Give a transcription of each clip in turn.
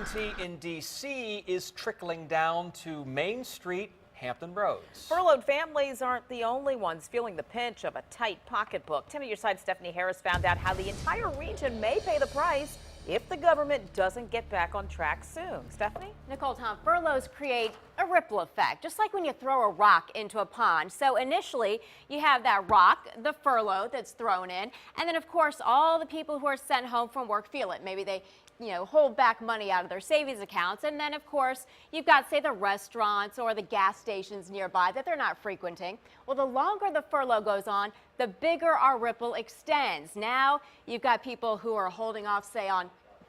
uncertainty in D.C. is trickling down to Main Street, Hampton Roads. Furloughed families aren't the only ones feeling the pinch of a tight pocketbook. 10 on your side, Stephanie Harris found out how the entire region may pay the price if the government doesn't get back on track soon. Stephanie? Nicole, Tom, furloughs create a ripple effect, just like when you throw a rock into a pond. So initially, you have that rock, the furlough that's thrown in, and then, of course, all the people who are sent home from work feel it. Maybe they hold back money out of their savings accounts. And then, of course, you've got, say, the restaurants or the gas stations nearby that they're not frequenting. Well, the longer the furlough goes on, the bigger our ripple extends. Now you've got people who are holding off, say, on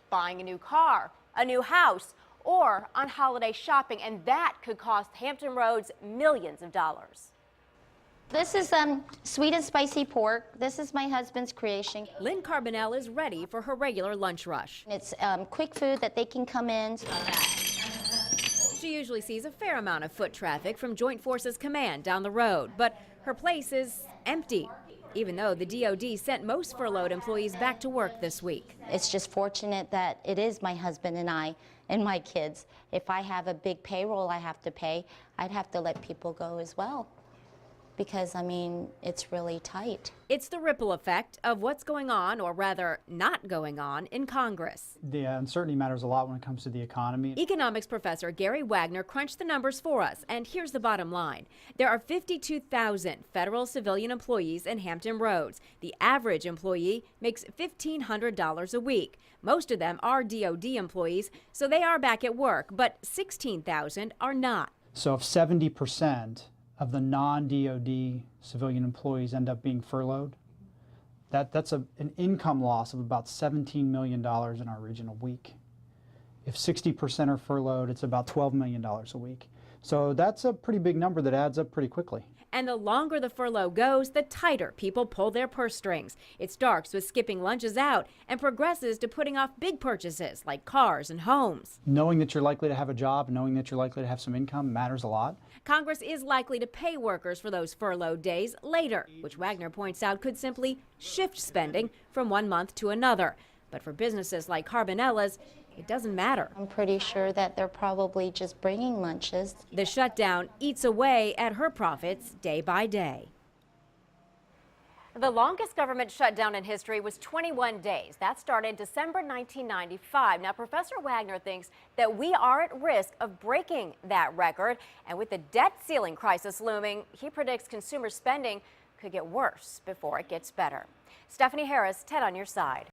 buying a new car, a new house, or on holiday shopping, and that could cost Hampton Roads millions of dollars. This is sweet and spicy pork. This is my husband's creation. Lynn Carbonell is ready for her regular lunch rush. It's quick food that they can come in. She usually sees a fair amount of foot traffic from Joint Forces Command down the road, but her place is empty, even though the DOD sent most furloughed employees back to work this week. It's just fortunate that it is my husband and I and my kids. If I have a big payroll I have to pay, I'd have to let people go as well. Because, I mean, it's really tight. It's the ripple effect of what's going on, or rather not going on, in Congress. The uncertainty matters a lot when it comes to the economy. Economics professor Gary Wagner crunched the numbers for us, and here's the bottom line. There are 52,000 federal civilian employees in Hampton Roads. The average employee makes $1,500 a week. Most of them are DOD employees, so they are back at work, but 16,000 are not. So if 70% of the non-DOD civilian employees end up being furloughed, that's an income loss of about $17 million in our region a week. If 60% are furloughed, it's about $12 million a week. So that's a pretty big number that adds up pretty quickly. And the longer the furlough goes, the tighter people pull their purse strings. It starts with skipping lunches out and progresses to putting off big purchases like cars and homes. Knowing that you're likely to have a job, knowing that you're likely to have some income matters a lot. Congress is likely to pay workers for those furloughed days later, which Wagner points out could simply shift spending from one month to another. But for businesses like Carbonella's, it doesn't matter. I'm pretty sure that they're probably just bringing lunches. The shutdown eats away at her profits day by day. The longest government shutdown in history was 21 days. That started December 1995. Now, Professor Wagner thinks that we are at risk of breaking that record. And with the debt ceiling crisis looming, he predicts consumer spending could get worse before it gets better. Stephanie Harris, 10 on your side.